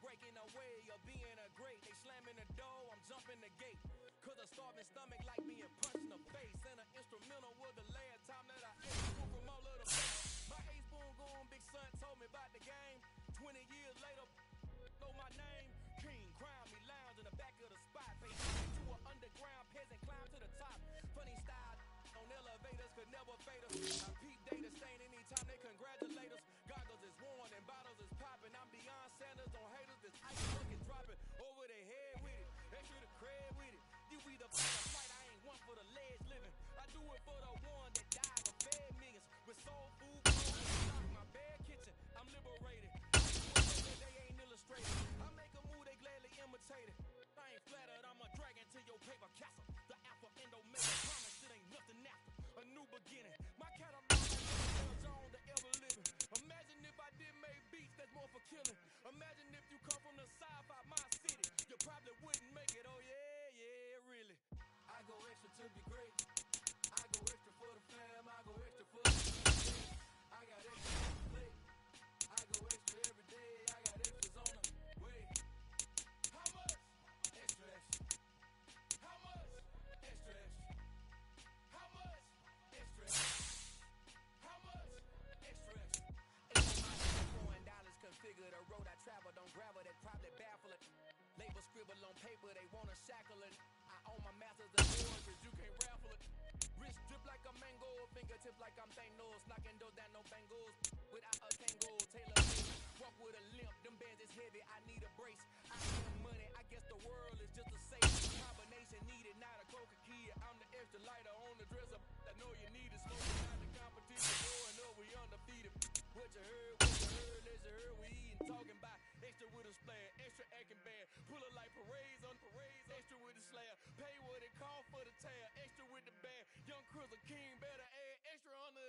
breaking away of being a great. They slamming the door, I'm jumping the gate. Cause a starving stomach like being punched in the face. And an instrumental was the last time that I ate food from all of the place. My ace boom goon, big son told me about the game. 20 years later, know my name. King, crown me, lounge in the back of the spot. Face to an underground peasant, climb to the top. Funny style on elevators could never fade us. I peep data stain anytime they congratulate us. Goggles is worn and bottles is popping. I'm beyond Sanders on haters. This ice bucket dropping over their head with it. Extra the cred with it. You either fight or flight. I ain't one for the ledge living. I do it for the one that died or fed millions with soul food. Stock my bad kitchen. I'm liberated. They ain't illustrated. I make a move, they gladly imitate it. I ain't flattered, I'm a dragon to your paper castle. The alpha and omega promise it ain't nothing after. A new beginning. My catalog is on the ever living. Imagine if I did make beats that's more for killing. Imagine if you come from the sci-fi my city. You probably wouldn't make it. Oh yeah, yeah, really. I go extra to be great. I go extra for the fam. I go extra for the kids. I got extra on the plate. I go extra every day. I got extras on the way. How much? Extra, extra. How much? Extra, extra. How much? Extra, extra. How much? Extra, extra. It's on my $4 configure the road I travel. Don't gravel, that probably baffle it. Label scribble on paper, they wanna shackle it. I own my masters and boards, cause you can't raffle it. Wrist drip like a mango, fingertips like I'm Thanos. Knocking doors down, no bangles. Without a tango, tailor made. Walk with a limp, them bands is heavy, I need a brace. I have money, I guess the world is just a safe combination needed, not a coca key. I'm the extra lighter on the dresser. I know you need it, smoking out the competition, growing up, we undefeated. What you heard, let's you heard, we eating, talking about extra with a splash, extra acting bad. Pull it like parades on parades, extra with the slab. Pay what it call for the tab, extra with the band. Young Cruiser King, better add extra on the.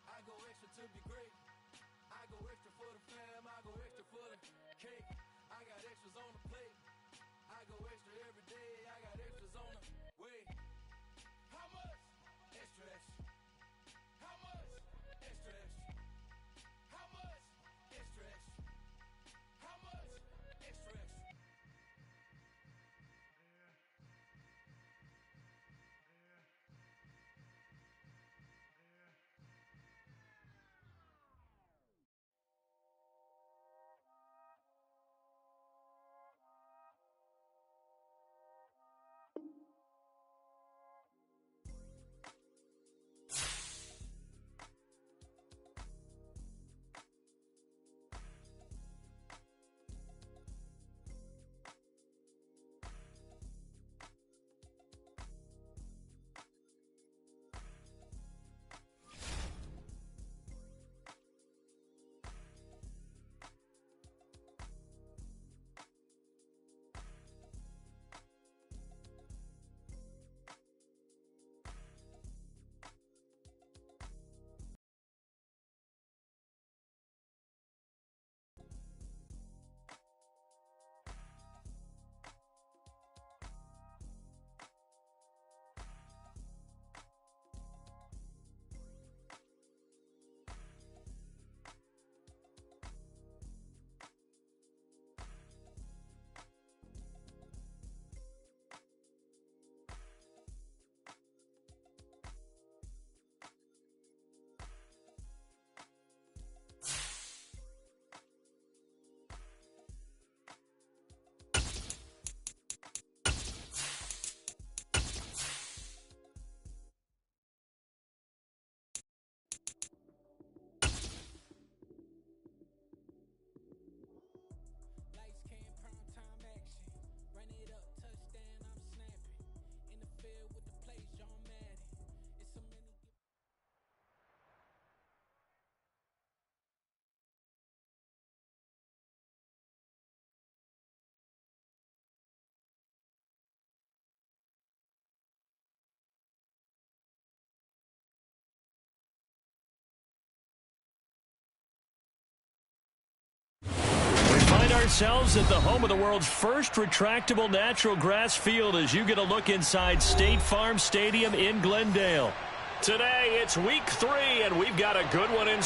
I go extra to be great. I go extra for the fam, I go extra for the cake. I got extras on the plate. I go extra every day, I got extras on the way. How much? Extra, extra. How much? Extra, extra. How much? Extra, extra. How much? Extra, extra. Ourselves at the home of the world's first retractable natural grass field as you get a look inside State Farm Stadium in Glendale. Today, it's week 3, and we've got a good one in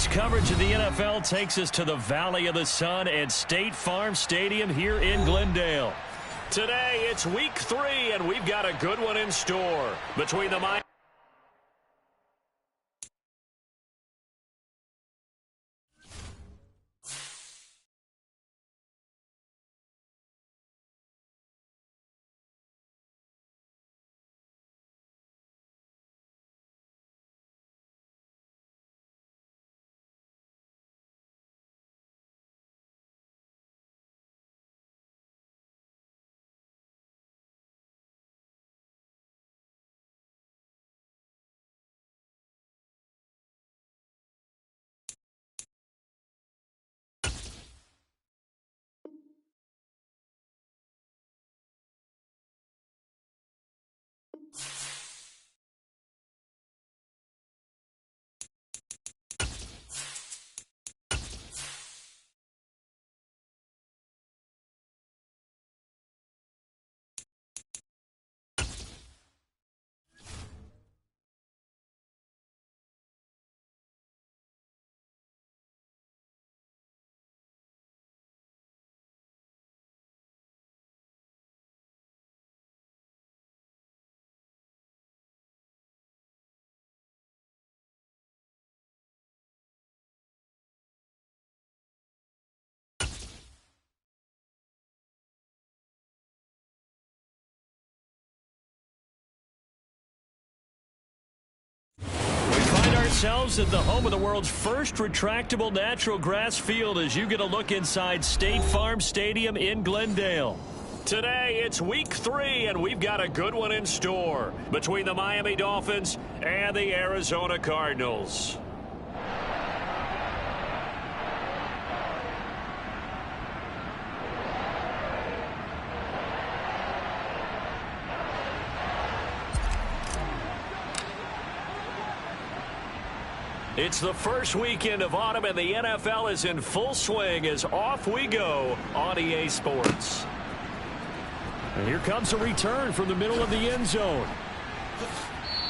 Tonight's coverage of the NFL takes us to the Valley of the Sun at State Farm Stadium here in Glendale. Today, it's week 3, and we've got a good one in store between the Miami. Ourselves at the home of the world's first retractable natural grass field as you get a look inside State Farm Stadium in Glendale. Today, it's week 3, and we've got a good one in store between the Miami Dolphins and the Arizona Cardinals. It's the first weekend of autumn, and the NFL is in full swing as off we go on EA Sports. And here comes a return from the middle of the end zone.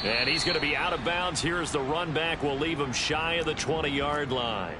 And he's going to be out of bounds here as the run back will leave him shy of the 20-yard line.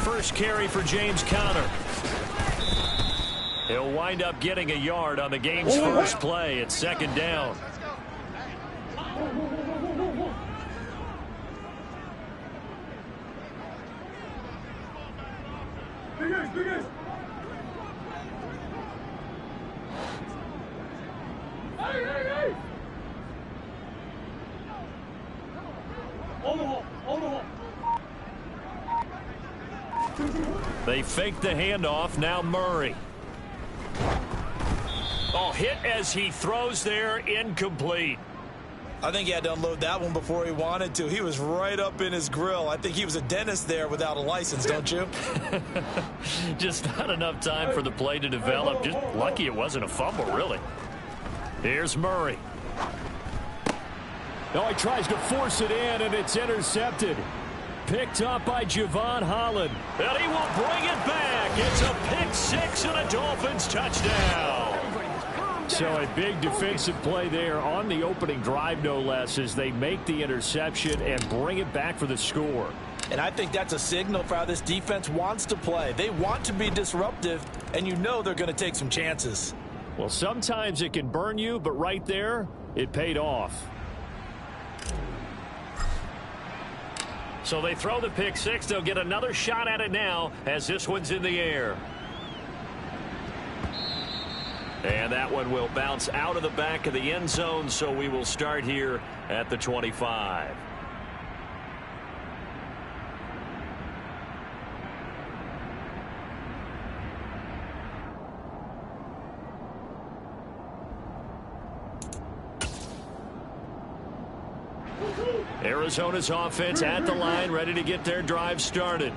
First carry for James Conner. He'll wind up getting a yard on the game's first play. It's second down. They fake the handoff. Now Murray. Oh, hit as he throws there. Incomplete. I think he had to unload that one before he wanted to. He was right up in his grill. I think he was a dentist there without a license, don't you? Just not enough time for the play to develop. Just lucky it wasn't a fumble, really. Here's Murray. Oh, he tries to force it in, and it's intercepted. Picked up by Javon Holland. And he will bring it back. It's a pick six and a Dolphins touchdown. So a big defensive play there on the opening drive, no less, as they make the interception and bring it back for the score. And I think that's a signal for how this defense wants to play. They want to be disruptive, and you know they're going to take some chances. Well, sometimes it can burn you, but right there, it paid off. So they throw the pick six. They'll get another shot at it now as this one's in the air. And that one will bounce out of the back of the end zone, so we will start here at the 25. Arizona's offense at the line, ready to get their drive started.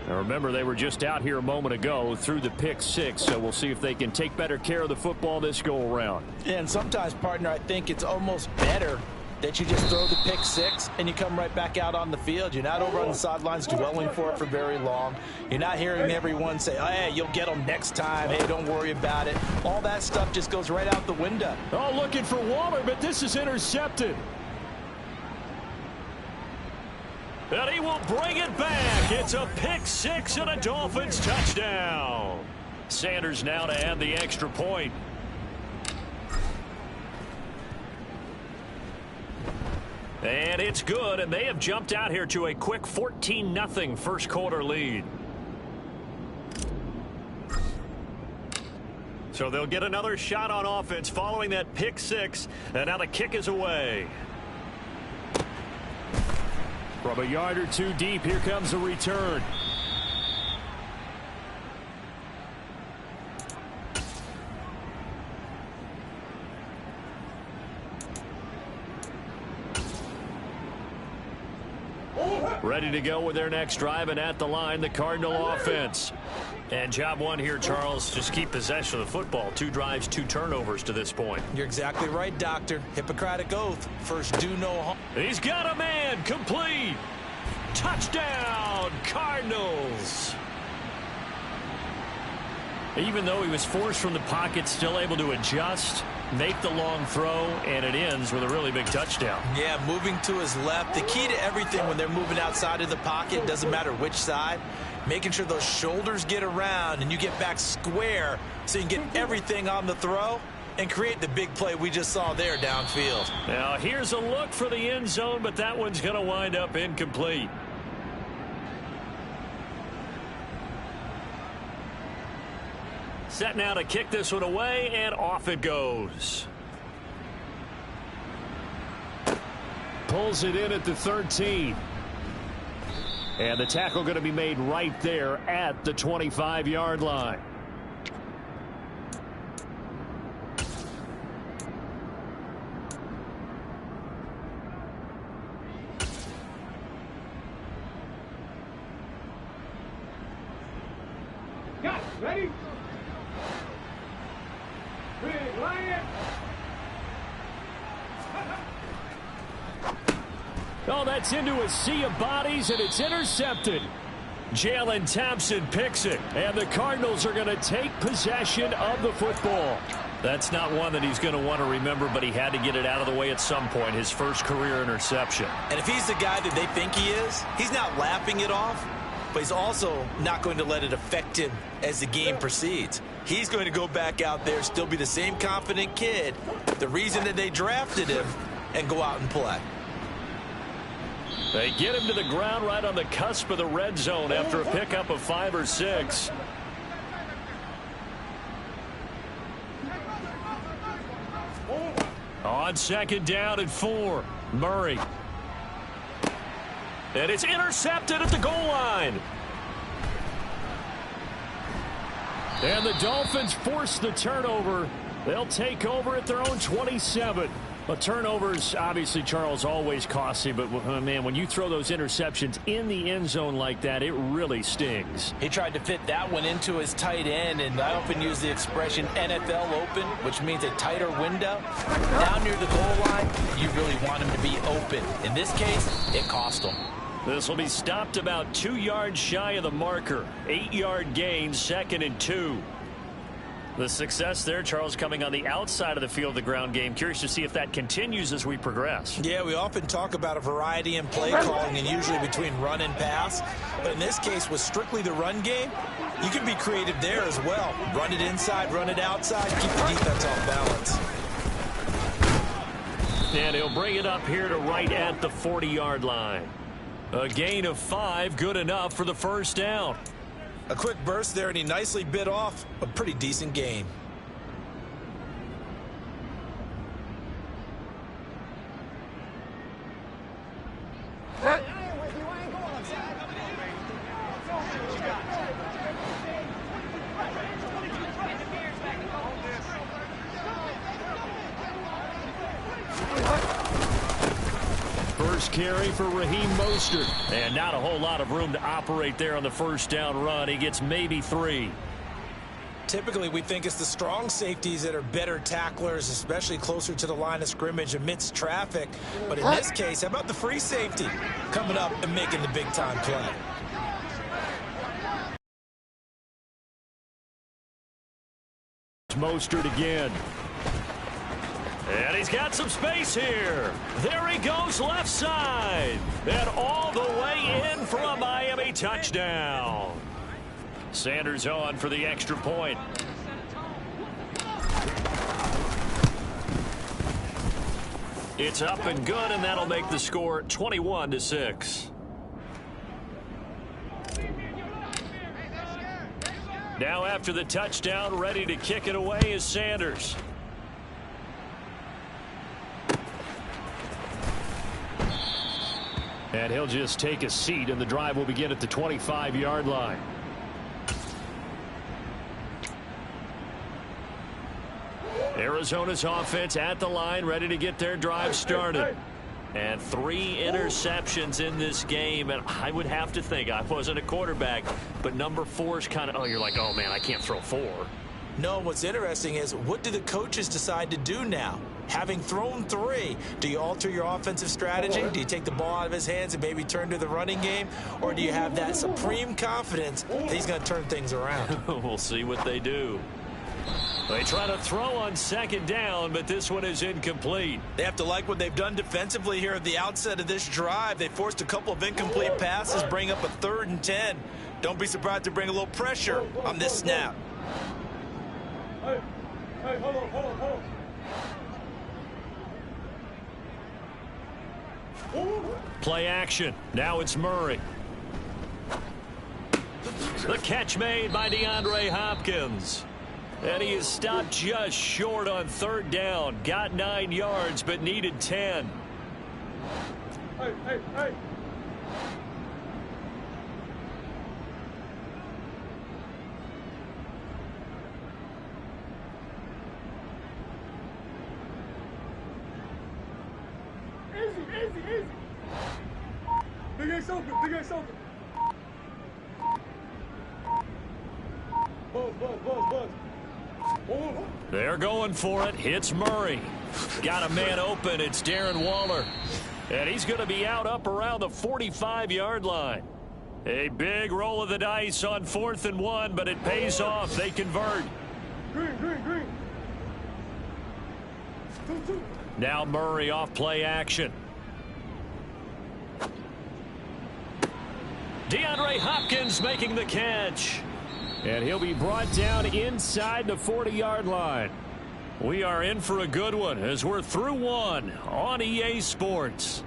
Now remember, they were just out here a moment ago through the pick six, so we'll see if they can take better care of the football this go-around. Yeah, and sometimes, partner, I think it's almost better that you just throw the pick six and you come right back out on the field. You're not over on the sidelines dwelling for it for very long. You're not hearing everyone say, oh, hey, you'll get them next time. Hey, don't worry about it. All that stuff just goes right out the window. Oh, looking for Waller, but this is intercepted. And he will bring it back. It's a pick six and a Dolphins touchdown. Sanders now to add the extra point. And it's good, and they have jumped out here to a quick 14-0 first quarter lead. So they'll get another shot on offense following that pick six, and now the kick is away. From a yard or two deep, here comes a return. Ready to go with their next drive, and at the line, the Cardinal offense. And job one here, Charles, just keep possession of the football. 2 drives, 2 turnovers to this point. You're exactly right, Doctor. Hippocratic oath. First, do no harm. He's got a man. Complete. Touchdown, Cardinals. Even though he was forced from the pocket, still able to adjust, make the long throw, and it ends with a really big touchdown. Yeah, moving to his left. The key to everything when they're moving outside of the pocket, doesn't matter which side, making sure those shoulders get around and you get back square so you can get everything on the throw and create the big play we just saw there downfield. Now here's a look for the end zone, but that one's going to wind up incomplete. Set now to kick this one away, and off it goes. Pulls it in at the 13. And the tackle going to be made right there at the 25-yard line. Ready? Big Lion. Oh, that's into a sea of bodies, and it's intercepted. Jalen Thompson picks it, and the Cardinals are going to take possession of the football. That's not one that he's going to want to remember, but he had to get it out of the way at some point, his first career interception. And if he's the guy that they think he is, he's not laughing it off, but he's also not going to let it affect him as the game proceeds. He's going to go back out there, still be the same confident kid, the reason that they drafted him, and go out and play. They get him to the ground right on the cusp of the red zone after a pickup of 5 or 6. On second down and 4, Murray. And it's intercepted at the goal line. And the Dolphins force the turnover. They'll take over at their own 27. But turnovers, obviously, Charles, always costly. But, man, when you throw those interceptions in the end zone like that, it really stings. He tried to fit that one into his tight end, and I often use the expression NFL open, which means a tighter window. Down near the goal line, you really want him to be open. In this case, it cost him. This will be stopped about 2 yards shy of the marker. 8-yard gain, 2nd and 2. The success there, Charles, coming on the outside of the field, the ground game. Curious to see if that continues as we progress. Yeah, we often talk about a variety in play calling and usually between run and pass. But in this case, with strictly the run game, you can be creative there as well. Run it inside, run it outside, keep the defense off balance. And he'll bring it up here to right at the 40-yard line. A gain of 5, good enough for the first down. A quick burst there, and he nicely bit off a pretty decent gain. first carry for Raheem Mostert. And not a whole lot of room to operate there on the first down run. He gets maybe 3. Typically, we think it's the strong safeties that are better tacklers, especially closer to the line of scrimmage amidst traffic. But in this case, how about the free safety coming up and making the big-time play? Mostert again. And he's got some space here. There he goes left side. And all the way in for a Miami touchdown. Sanders on for the extra point. It's up and good, and that'll make the score 21-6. Now after the touchdown, ready to kick it away is Sanders. And he'll just take a seat, and the drive will begin at the 25-yard line. Arizona's offense at the line, ready to get their drive started. And 3 interceptions in this game, and I would have to think, I wasn't a quarterback, but number 4 is kind of, oh, you're like, oh, man, I can't throw 4. No, what's interesting is, what do the coaches decide to do now? Having thrown 3, do you alter your offensive strategy? Do you take the ball out of his hands and maybe turn to the running game? Or do you have that supreme confidence that he's going to turn things around? We'll see what they do. They try to throw on second down, but this one is incomplete. They have to like what they've done defensively here at the outset of this drive. They forced a couple of incomplete passes, bring up a 3rd and 10. Don't be surprised to bring a little pressure on this snap. Hey, hold on. Play action. Now it's Murray. The catch made by DeAndre Hopkins. And he is stopped just short on 3rd down. Got 9 yards, but needed 10. Hey. Easy. Big Ace open. Buzz. They're going for it. Hits Murray. Got a man open. It's Darren Waller. And he's going to be out up around the 45-yard line. A big roll of the dice on 4th and 1, but it pays off. They convert. Green. 2. Now Murray off play action. DeAndre Hopkins making the catch. And he'll be brought down inside the 40-yard line. We are in for a good one as we're through 1 on EA Sports.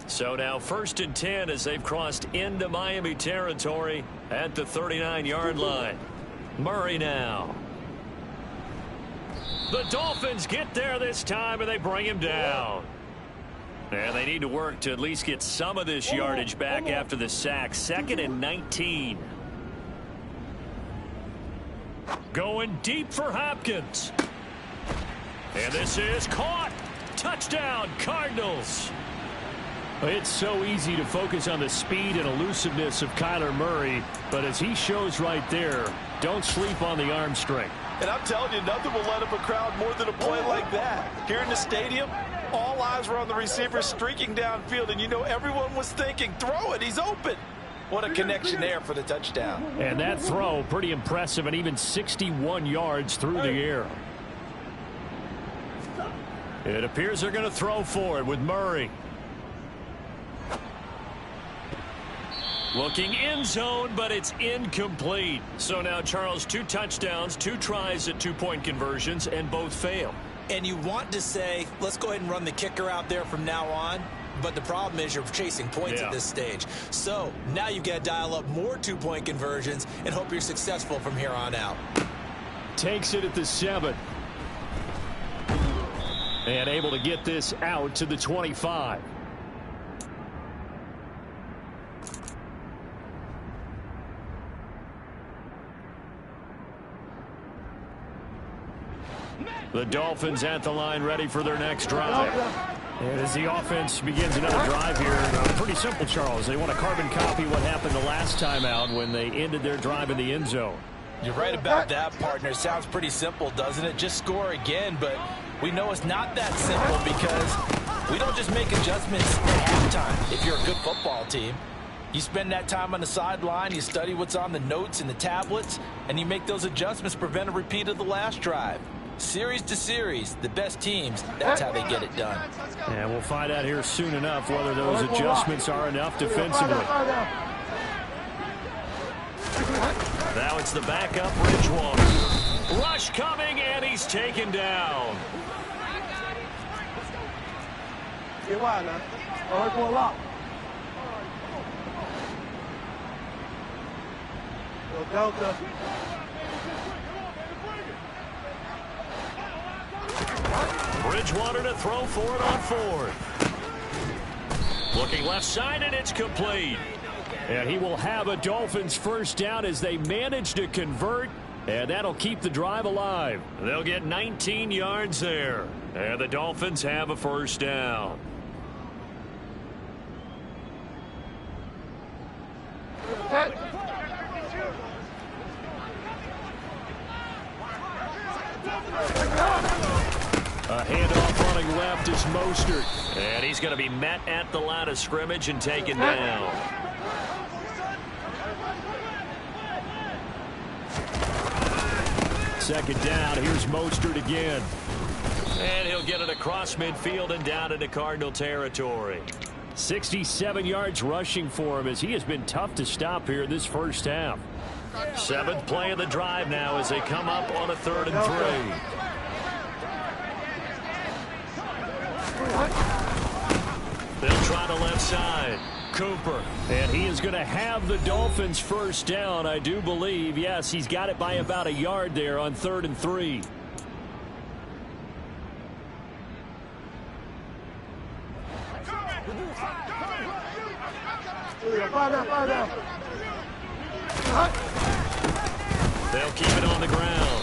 So now 1st and 10 as they've crossed into Miami territory at the 39-yard line. Murray now. The Dolphins get there this time, and they bring him down. And they need to work to at least get some of this yardage back after the sack. 2nd and 19. Going deep for Hopkins. And this is caught. Touchdown, Cardinals. It's so easy to focus on the speed and elusiveness of Kyler Murray, but as he shows right there, don't sleep on the arm strength. And I'm telling you, nothing will light up a crowd more than a play like that. Here in the stadium, all eyes were on the receiver streaking downfield, and you know everyone was thinking, throw it, he's open. What a connection there for the touchdown. And that throw, pretty impressive, and even 61 yards through the air. It appears they're going to throw for it with Murray. Looking end zone, but it's incomplete. So now, Charles, 2 touchdowns, 2 tries at 2-point conversions, and both fail. And you want to say, let's go ahead and run the kicker out there from now on. But the problem is you're chasing points at this stage. So now you've got to dial up more 2-point conversions and hope you're successful from here on out. Takes it at the 7. And able to get this out to the 25. The Dolphins at the line ready for their next drive. And as the offense begins another drive here, pretty simple, Charles. They want to carbon copy what happened the last time out when they ended their drive in the end zone. You're right about that, partner. It sounds pretty simple, doesn't it? Just score again, but we know it's not that simple because we don't just make adjustments at halftime. If you're a good football team, you spend that time on the sideline, you study what's on the notes and the tablets, and you make those adjustments, prevent a repeat of the last drive. Series to series, the best teams, that's how they get it done. And we'll find out here soon enough whether those adjustments are enough defensively. Now it's the backup, Bridgewater. Rush coming, and he's taken down. Delta. Bridgewater to throw for it on fourth. Looking left side, and it's complete. And he will have a Dolphins first down as they manage to convert, and that'll keep the drive alive. They'll get 19 yards there, and the Dolphins have a first down. A handoff running left is Mostert. And he's going to be met at the line of scrimmage and taken down. Second down, here's Mostert again. And he'll get it across midfield and down into Cardinal territory. 67 yards rushing for him as he has been tough to stop here this first half. Seventh play of the drive now as they come up on a 3rd and 3. They'll try the left side. Cooper. And he is going to have the Dolphins first down, I do believe. Yes, he's got it by about a yard there on 3rd and 3. They'll keep it on the ground.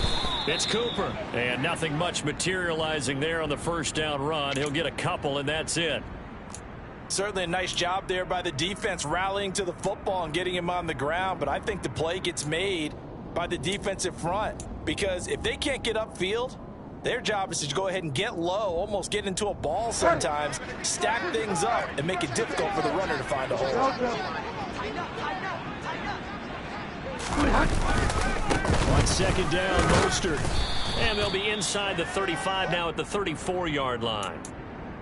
It's Cooper. And nothing much materializing there on the first down run. He'll get a couple, and that's it. Certainly a nice job there by the defense rallying to the football and getting him on the ground, but I think the play gets made by the defensive front because if they can't get upfield, their job is to go ahead and get low, almost get into a ball sometimes, stack things up, and make it difficult for the runner to find a hole. On second down, Mostert. And they'll be inside the 35 now at the 34-yard line.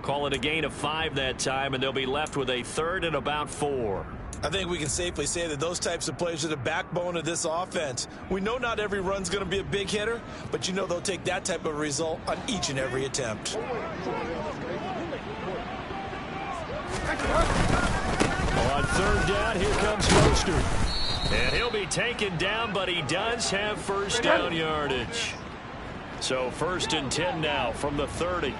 Call it a gain of 5 that time, and they'll be left with a 3rd and about 4. I think we can safely say that those types of plays are the backbone of this offense. We know not every run's going to be a big hitter, but you know they'll take that type of result on each and every attempt. On 3rd down, here comes Mostert. And he'll be taken down, but he does have first down yardage. So 1st and 10 now from the 30.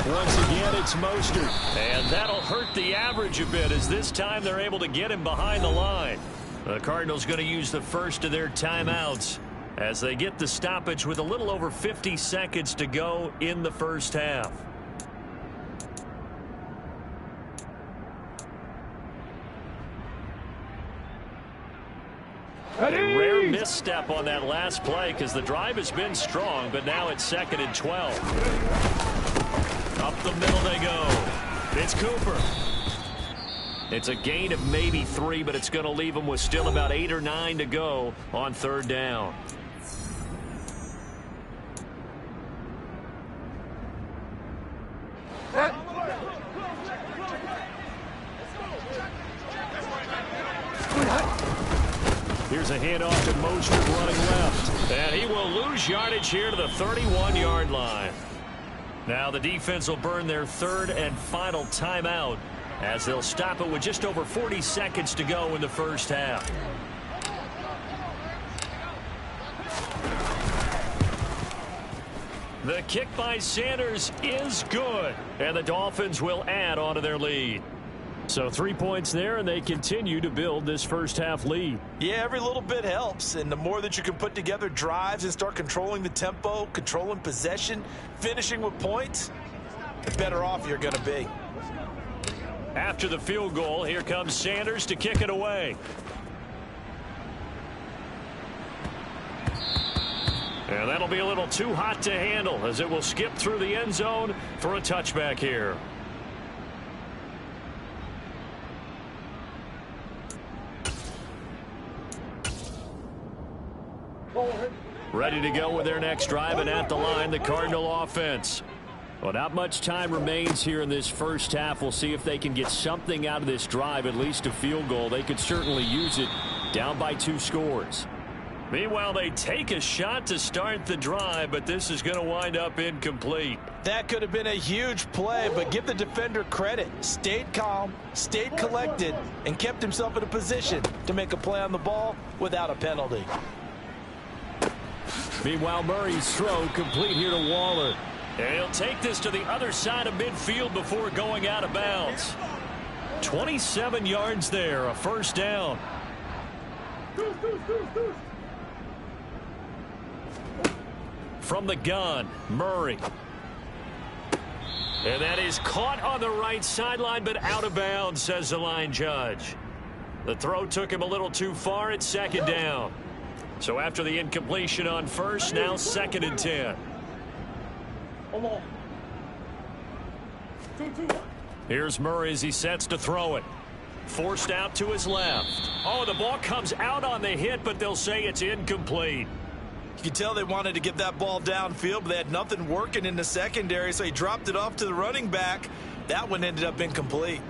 Once again, it's Mostert. And that'll hurt the average a bit as this time they're able to get him behind the line. The Cardinals going to use the first of their timeouts as they get the stoppage with a little over 50 seconds to go in the first half. A rare misstep on that last play because the drive has been strong, but now it's 2nd and 12. Up the middle they go. It's Cooper. It's a gain of maybe 3, but it's going to leave them with still about 8 or 9 to go on 3rd down. Here's a handoff to Mostert running left. And he will lose yardage here to the 31-yard line. Now the defense will burn their 3rd and final timeout as they'll stop it with just over 40 seconds to go in the first half. The kick by Sanders is good, and the Dolphins will add on to their lead. So 3 points there, and they continue to build this first half lead. Yeah, every little bit helps, and the more that you can put together drives and start controlling the tempo, controlling possession, finishing with points, the better off you're going to be. After the field goal, here comes Sanders to kick it away. And that'll be a little too hot to handle as it will skip through the end zone for a touchback here. Ready to go with their next drive, and at the line, the Cardinal offense. Well, not much time remains here in this first half. We'll see if they can get something out of this drive, at least a field goal. They could certainly use it, down by 2 scores. Meanwhile, they take a shot to start the drive, but this is going to wind up incomplete. That could have been a huge play, but give the defender credit. Stayed calm, stayed collected, and kept himself in a position to make a play on the ball without a penalty. Meanwhile, Murray's throw complete here to Waller. And he'll take this to the other side of midfield before going out of bounds. 27 yards there, a first down. From the gun, Murray. And that is caught on the right sideline, but out of bounds, says the line judge. The throw took him a little too far at second down. So after the incompletion on first, now 2nd and 10. Here's Murray as he sets to throw it. Forced out to his left. Oh, the ball comes out on the hit, but they'll say it's incomplete. You can tell they wanted to get that ball downfield, but they had nothing working in the secondary, so he dropped it off to the running back. That one ended up incomplete.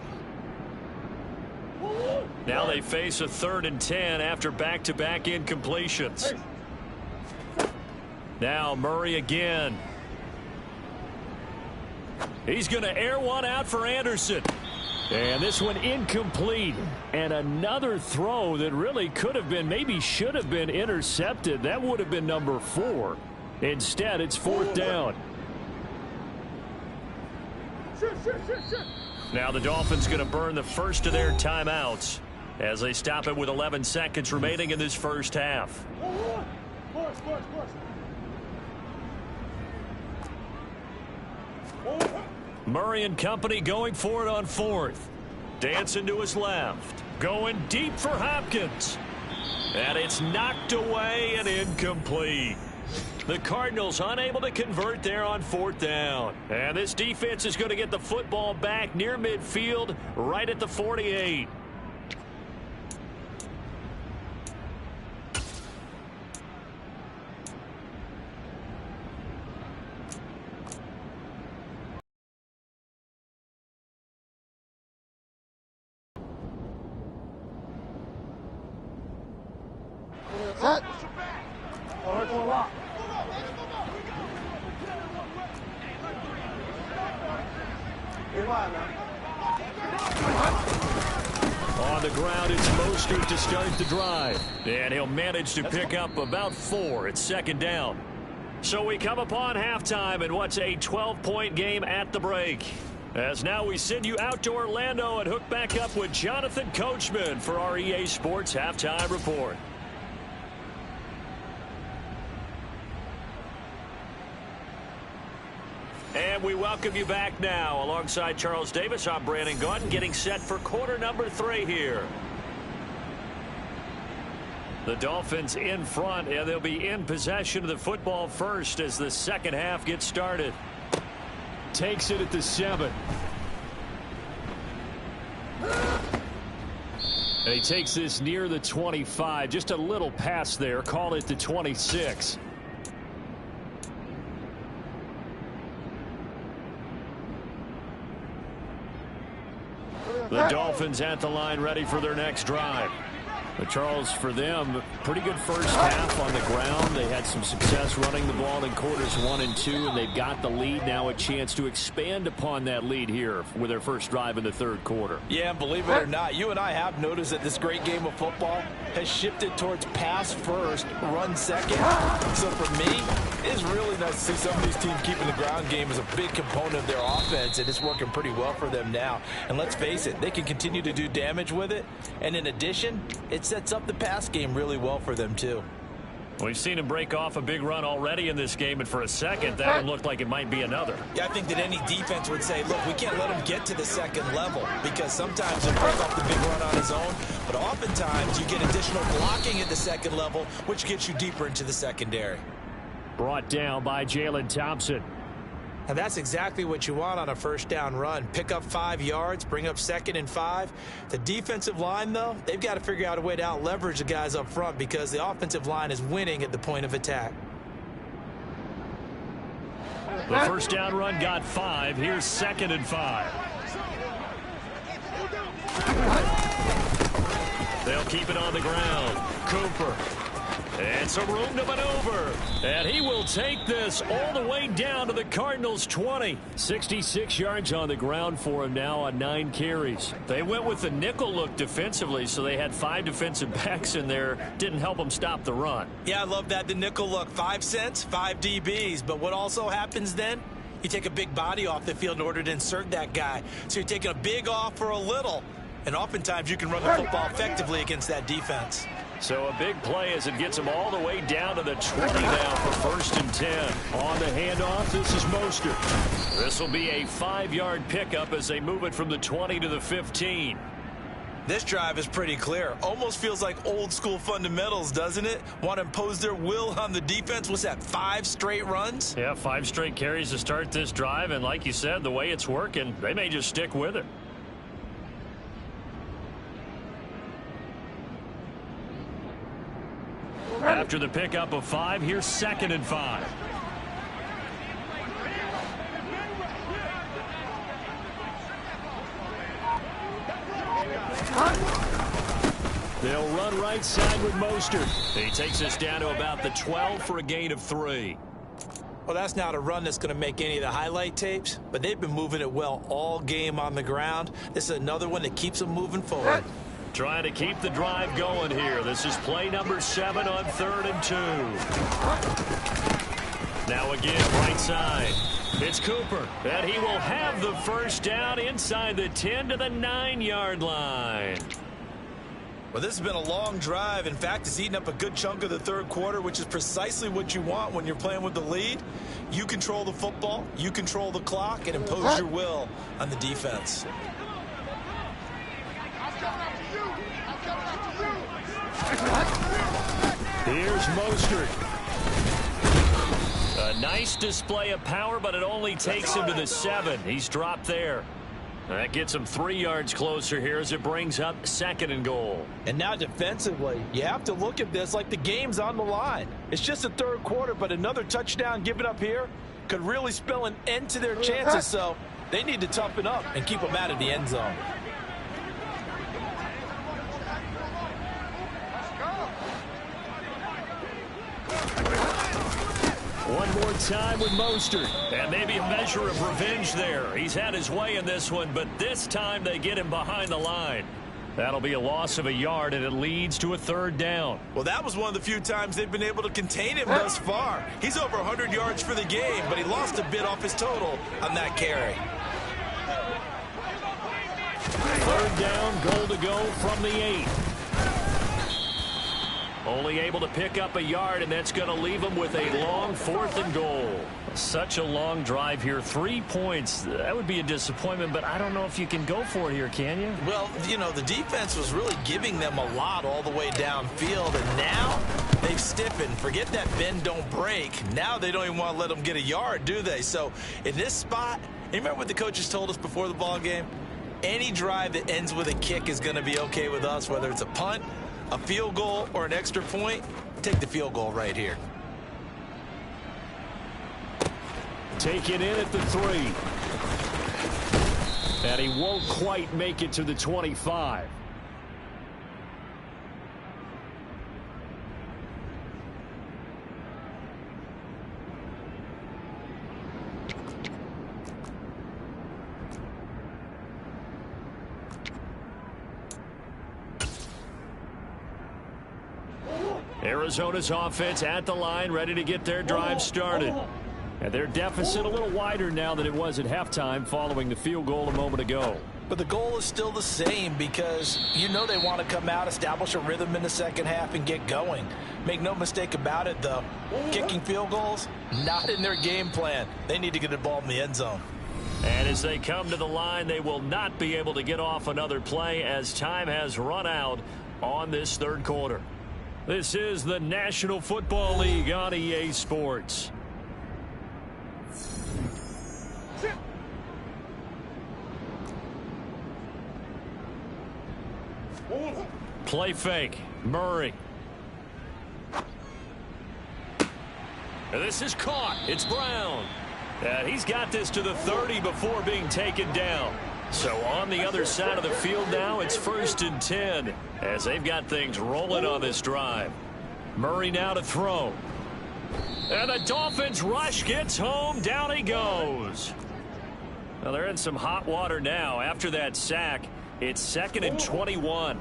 Now they face a 3rd and 10 after back-to-back incompletions. Now Murray again. He's going to air one out for Anderson. And this one incomplete. And another throw that really could have been, maybe should have been intercepted. That would have been number 4. Instead, it's 4th down. Now the Dolphins going to burn the first of their timeouts as they stop it with 11 seconds remaining in this first half. Murray and company going for it on 4th. Dancing to his left. Going deep for Hopkins. And it's knocked away and incomplete. The Cardinals unable to convert there on 4th down. And this defense is going to get the football back near midfield, right at the 48. Set. On the ground, it's Mostert to start the drive. And he'll manage to pick up about 4 at 2nd down. So we come upon halftime in what's a 12-point game at the break. As now we send you out to Orlando and hook back up with Jonathan Coachman for our EA Sports Halftime Report. And we welcome you back now. Alongside Charles Davis, I'm Brandon Gaudin, getting set for quarter number 3 here. The Dolphins in front, and they'll be in possession of the football first as the second half gets started. Takes it at the 7. And he takes this near the 25. Just a little pass there. Call it the 26. The Dolphins at the line ready for their next drive. But Charles, for them, pretty good first half on the ground. They had some success running the ball in quarters 1 and 2, and they've got the lead. Now a chance to expand upon that lead here with their first drive in the third quarter. Yeah, and believe it or not, you and I have noticed that this great game of football has shifted towards pass first, run second. So for me, it's really nice to see some of these teams keeping the ground game as a big component of their offense, and it's working pretty well for them now. And let's face it, they can continue to do damage with it. And in addition, it sets up the pass game really well for them too. We've seen him break off a big run already in this game, and for a second, that one looked like it might be another. Yeah, I think that any defense would say, look, we can't let him get to the second level, because sometimes he'll break off the big run on his own, but oftentimes you get additional blocking at the second level, which gets you deeper into the secondary. Brought down by Jalen Thompson. And that's exactly what you want on a first down run. Pick up 5 yards, bring up 2nd and 5. The defensive line, though, they've got to figure out a way to out-leverage the guys up front because the offensive line is winning at the point of attack. The first down run got 5. Here's 2nd and 5. They'll keep it on the ground. Cooper. And some room to maneuver. And he will take this all the way down to the Cardinals' 20. 66 yards on the ground for him now on 9 carries. They went with the nickel look defensively, so they had 5 defensive backs in there. Didn't help them stop the run. Yeah, I love that. The nickel look. 5 cents, 5 DBs. But what also happens then? You take a big body off the field in order to insert that guy. So you're taking a big off for a little. And oftentimes you can run the football effectively against that defense. So a big play as it gets him all the way down to the 20 now for 1st and 10. On the handoff, this is Mostert. This will be a 5-yard pickup as they move it from the 20 to the 15. This drive is pretty clear. Almost feels like old school fundamentals, doesn't it? Want to impose their will on the defense. What's that, 5 straight runs? Yeah, 5 straight carries to start this drive. And like you said, the way it's working, they may just stick with it. After the pickup of 5, here's 2nd and 5. They'll run right side with Mostert. He takes us down to about the 12 for a gain of 3. Well, that's not a run that's going to make any of the highlight tapes, but they've been moving it well all game on the ground. This is another one that keeps them moving forward. Trying to keep the drive going here. This is play number 7 on 3rd and 2. Now again, right side. It's Cooper, and he will have the first down inside the 10 to the 9-yard line. Well, this has been a long drive. In fact, it's eaten up a good chunk of the third quarter, which is precisely what you want when you're playing with the lead. You control the football, you control the clock, and impose your will on the defense. Here's Mostert. A nice display of power, but it only takes him to the 7. He's dropped there. That gets him 3 yards closer here as it brings up 2nd and goal. And now defensively, you have to look at this like the game's on the line. It's just the third quarter, but another touchdown given up here could really spell an end to their chances. So they need to toughen up and keep them out of the end zone. One more time with Mostert. And maybe a measure of revenge there. He's had his way in this one, but this time they get him behind the line. That'll be a loss of a yard, and it leads to a 3rd down. Well, that was one of the few times they've been able to contain him thus far. He's over 100 yards for the game, but he lost a bit off his total on that carry. 3rd down, goal to go from the 8. Only able to pick up a yard, and that's going to leave him with a long 4th and goal. Such a long drive here. 3 points. That would be a disappointment, but I don't know if you can go for it here, can you? Well, you know, the defense was really giving them a lot all the way downfield, and now they've stiffened. Forget that bend, don't break. Now they don't even want to let them get a yard, do they? So in this spot, you remember what the coaches told us before the ball game? Any drive that ends with a kick is going to be okay with us, whether it's a punt, a field goal, or an extra point. Take the field goal right here. Taken in at the 3. And he won't quite make it to the 25. Arizona's offense at the line, ready to get their drive started. And their deficit a little wider now than it was at halftime following the field goal a moment ago. But the goal is still the same because you know they want to come out, establish a rhythm in the second half, and get going. Make no mistake about it, though. Kicking field goals, not in their game plan. They need to get the ball in the end zone. And as they come to the line, they will not be able to get off another play as time has run out on this third quarter. This is the National Football League on EA Sports. Play fake. Murray. And this is caught. It's Brown. And he's got this to the 30 before being taken down. So on the other side of the field now, it's 1st and 10 as they've got things rolling on this drive. Murray now to throw. And the Dolphins rush gets home. Down he goes. Well, they're in some hot water now. After that sack, it's 2nd and 21.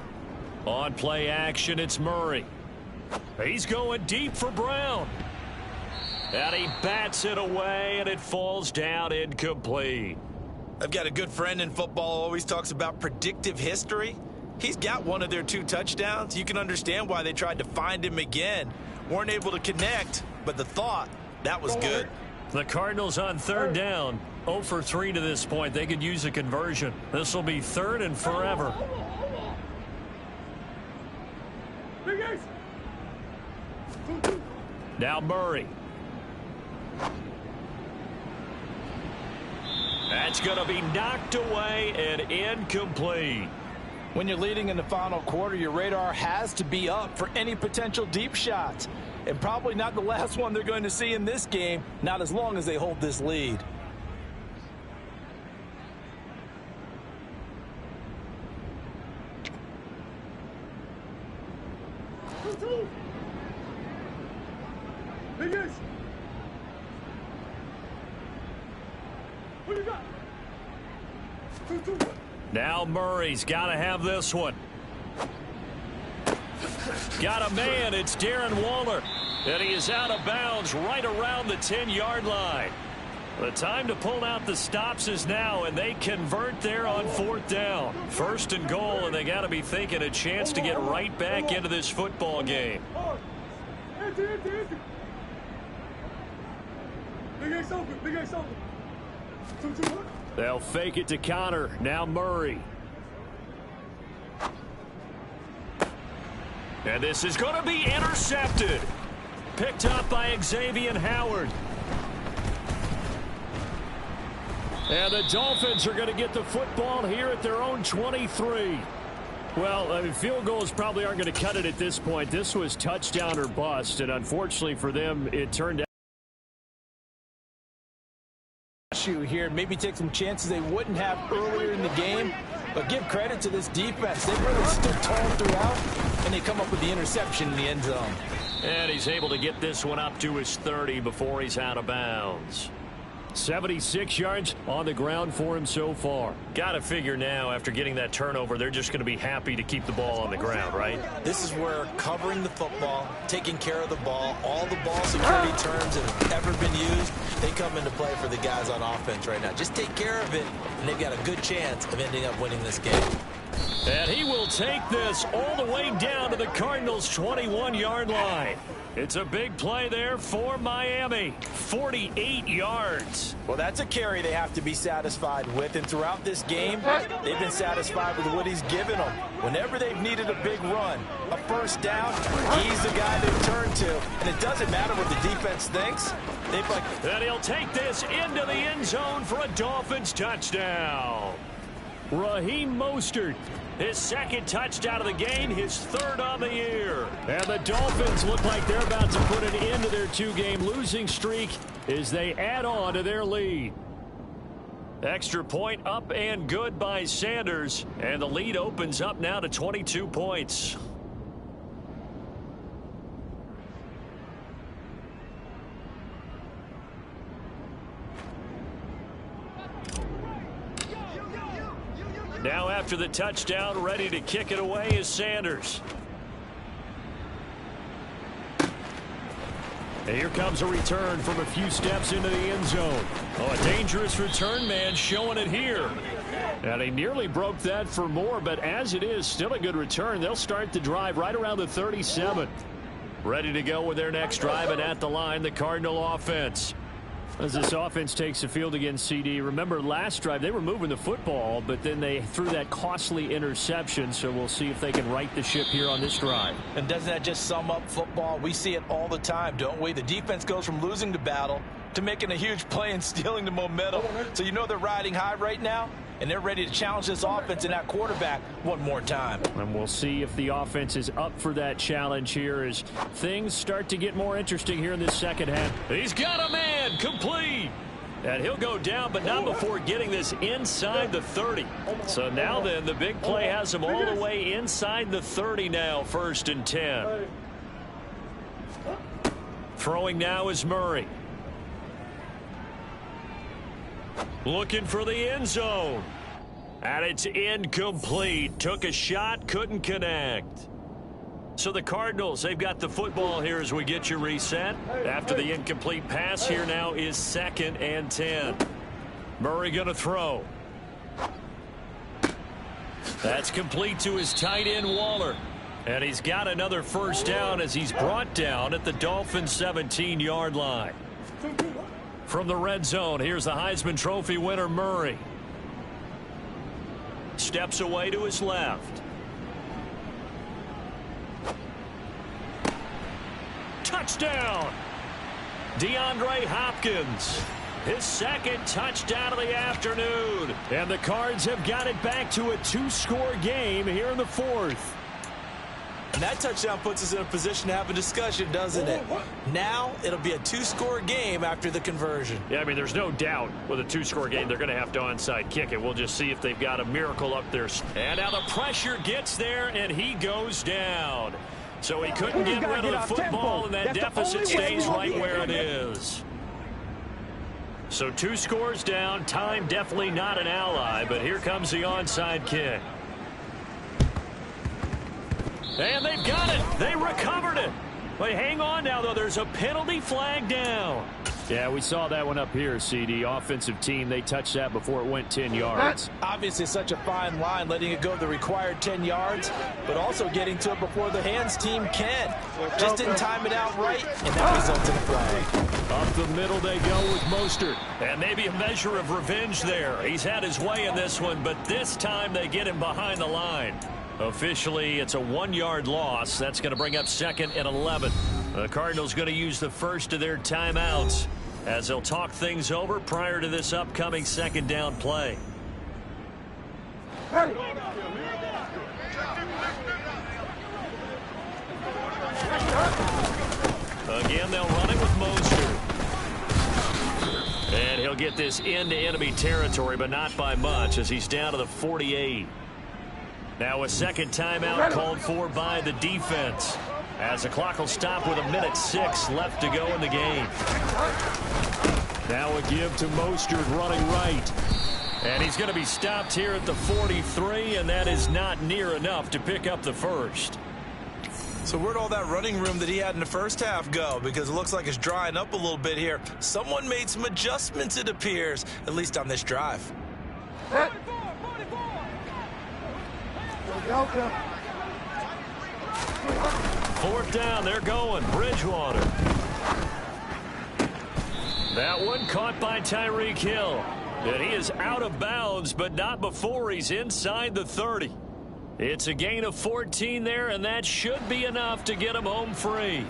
On play action, it's Murray. He's going deep for Brown. And he bats it away, and it falls down incomplete. I've got a good friend in football who always talks about predictive history. He's got one of their 2 touchdowns. You can understand why they tried to find him again. Weren't able to connect, but the thought, that was good. The Cardinals on 3rd down. 0 for 3 to this point. They could use a conversion. This will be 3rd and forever. Now Murray. That's going to be knocked away and incomplete. When you're leading in the final quarter, your radar has to be up for any potential deep shots. And probably not the last one they're going to see in this game, not as long as they hold this lead. Now Murray's got to have this one. Got a man. It's Darren Waller. And he is out of bounds right around the 10-yard line. The time to pull out the stops is now, and they convert there on 4th down. 1st and goal, and they got to be thinking a chance to get right back into this football game. They'll fake it to Connor. Now Murray. And this is going to be intercepted. Picked up by Xavier Howard. And the Dolphins are going to get the football here at their own 23. Well, I mean, field goals probably aren't going to cut it at this point. This was touchdown or bust, and unfortunately for them, it turned out. Here, maybe take some chances they wouldn't have earlier in the game, but give credit to this defense. They really stood tall throughout, and they come up with the interception in the end zone. And he's able to get this one up to his 30 before he's out of bounds. 76 yards on the ground for him so far. Got to figure now, after getting that turnover, they're just going to be happy to keep the ball on the ground, right? This is where covering the football, taking care of the ball, all the ball security terms that have ever been used, they come into play for the guys on offense right now. Just take care of it, and they've got a good chance of ending up winning this game. And he will take this all the way down to the Cardinals' 21-yard line. It's a big play there for Miami. 48 yards. Well, that's a carry they have to be satisfied with. And throughout this game, they've been satisfied with what he's given them. Whenever they've needed a big run, a first down, he's the guy they've turned to. And it doesn't matter what the defense thinks. And he'll take this into the end zone for a Dolphins touchdown. Raheem Mostert, his 2nd touchdown of the game, his 3rd on the year. And the Dolphins look like they're about to put an end to their 2-game losing streak as they add on to their lead. Extra point up and good by Sanders, and the lead opens up now to 22 points. Now after the touchdown, ready to kick it away is Sanders. And here comes a return from a few steps into the end zone. Oh, a dangerous return man showing it here. And he nearly broke that for more, but as it is, still a good return. They'll start the drive right around the 37. Ready to go with their next drive, and at the line, the Cardinal offense. As this offense takes the field against CD, remember last drive they were moving the football, but then they threw that costly interception, so we'll see if they can right the ship here on this drive. And doesn't that just sum up football? We see it all the time, don't we? The defense goes from losing the battle to making a huge play and stealing the momentum. So you know they're riding high right now, and they're ready to challenge this offense and that quarterback one more time. And we'll see if the offense is up for that challenge here as things start to get more interesting here in this second half. He's got a man, complete. And he'll go down, but not before getting this inside the 30. So now then, the big play has him all the way inside the 30 now, 1st and 10. Throwing now is Murray. Looking for the end zone. And it's incomplete. Took a shot, couldn't connect. So the Cardinals, they've got the football here as we get you reset. After the incomplete pass, here now is 2nd and 10. Murray going to throw. That's complete to his tight end, Waller. And he's got another first down as he's brought down at the Dolphins' 17-yard line. From the red zone, here's the Heisman Trophy winner, Murray. Steps away to his left. Touchdown! DeAndre Hopkins. His 2nd touchdown of the afternoon. And the Cards have got it back to a 2-score game here in the 4th. And that touchdown puts us in a position to have a discussion, doesn't it? Now it'll be a 2-score game after the conversion. Yeah, I mean, there's no doubt with a 2-score game, they're going to have to onside kick it. We'll just see if they've got a miracle up there. And now the pressure gets there, and he goes down. So he couldn't get rid of the football, and that deficit stays right where it is. So 2 scores down. Time definitely not an ally, but here comes the onside kick. And they've got it. They recovered it. But hang on now, though. There's a penalty flag down. Yeah, we saw that one up here, CD. Offensive team, they touched that before it went 10 yards. Obviously, such a fine line, letting it go the required 10 yards, but also getting to it before the hands team can. Just didn't time it out right, and that results in a flag. Up the middle they go with Mostert. And maybe a measure of revenge there. He's had his way in this one, but this time they get him behind the line. Officially, it's a 1-yard loss. That's going to bring up 2nd and 11. The Cardinals going to use the first of their timeouts as they'll talk things over prior to this upcoming 2nd down play. Again, they'll run it with Mostert. And he'll get this into enemy territory, but not by much as he's down to the 48. Now a 2nd timeout called for by the defense as the clock will stop with 1:06 left to go in the game. Now a give to Mostert running right. And he's going to be stopped here at the 43, and that is not near enough to pick up the first. So where'd all that running room that he had in the first half go? Because it looks like it's drying up a little bit here. Someone made some adjustments, it appears, at least on this drive. 4th down, they're going. Bridgewater. That one caught by Tyreek Hill. And he is out of bounds, but not before he's inside the 30. It's a gain of 14 there, and that should be enough to get him home free.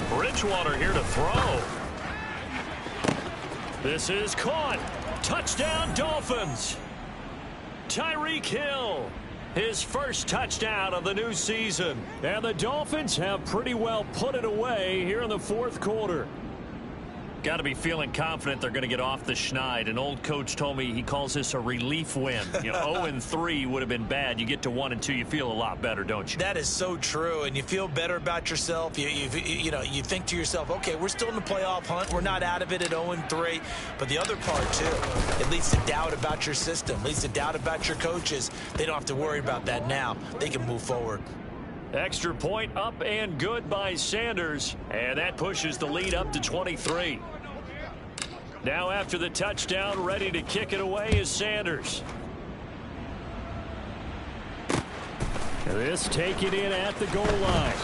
Bridgewater here to throw. This is caught. Touchdown, Dolphins. Tyreek Hill, his first touchdown of the new season. And the Dolphins have pretty well put it away here in the 4th quarter. got to be feeling confident they're going to get off the schneid. An old coach told me he calls this a relief win. 0-3 would have been bad. You get to 1-2, you feel a lot better, don't you? That is so true, and you feel better about yourself. You think to yourself, okay, we're still in the playoff hunt. We're not out of it at 0-3. But the other part, too, it leads to doubt about your system, leads to doubt about your coaches. They don't have to worry about that now. They can move forward. Extra point up and good by Sanders, and that pushes the lead up to 23. Now after the touchdown, ready to kick it away is Sanders. This taken in at the goal line.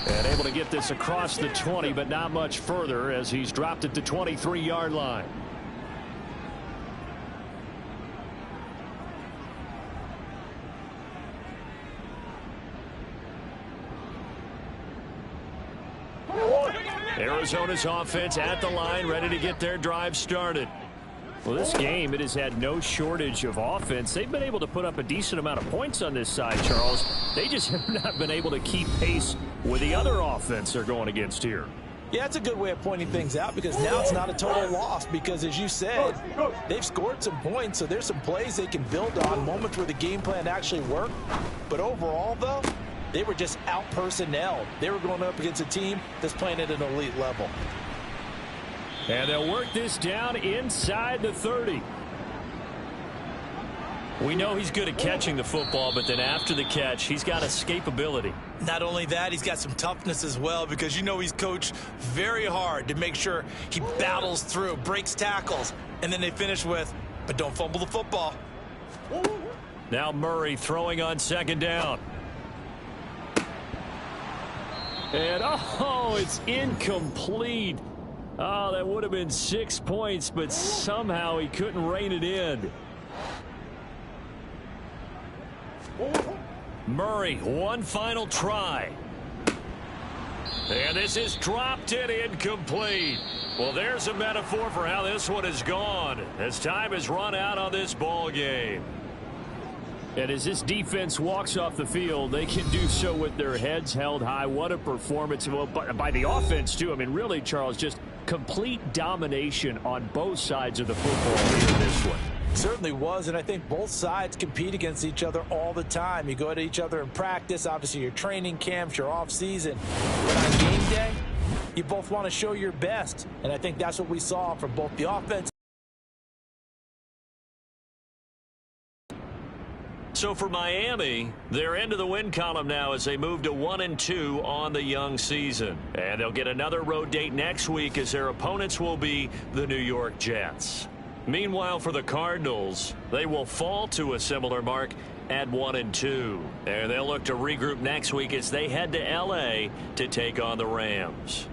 And able to get this across the 20, but not much further as he's dropped it to 23-yard line. Arizona's offense at the line, ready to get their drive started. Well, this game, it has had no shortage of offense. They've been able to put up a decent amount of points on this side, Charles. They just have not been able to keep pace with the other offense they're going against here. Yeah, that's a good way of pointing things out because now it's not a total loss because, as you said, they've scored some points, so there's some plays they can build on, moments where the game plan actually worked. But overall, though, they were just out-personnelled. They were going up against a team that's playing at an elite level. And they'll work this down inside the 30. We know he's good at catching the football, but then after the catch, he's got escapability. Not only that, he's got some toughness as well because you know he's coached very hard to make sure he battles through, breaks tackles, and then they finish with, but don't fumble the football. Now Murray throwing on second down. And, oh, it's incomplete. Oh, that would have been 6 points, but somehow he couldn't rein it in. Murray, one final try. And this is dropped and incomplete. Well, there's a metaphor for how this one has gone as time has run out on this ball game. And as this defense walks off the field, they can do so with their heads held high. What a performance by the offense, too. I mean, really, Charles, just complete domination on both sides of the football in this one. Certainly was, and I think both sides compete against each other all the time. You go at each other in practice, obviously your training camps, your off-season. But on game day, you both want to show your best, and I think that's what we saw from both the offense. So for Miami, they're into the win column now as they move to 1-2 on the young season. And they'll get another road date next week as their opponents will be the New York Jets. Meanwhile, for the Cardinals, they will fall to a similar mark at 1-2. And they'll look to regroup next week as they head to L.A. to take on the Rams.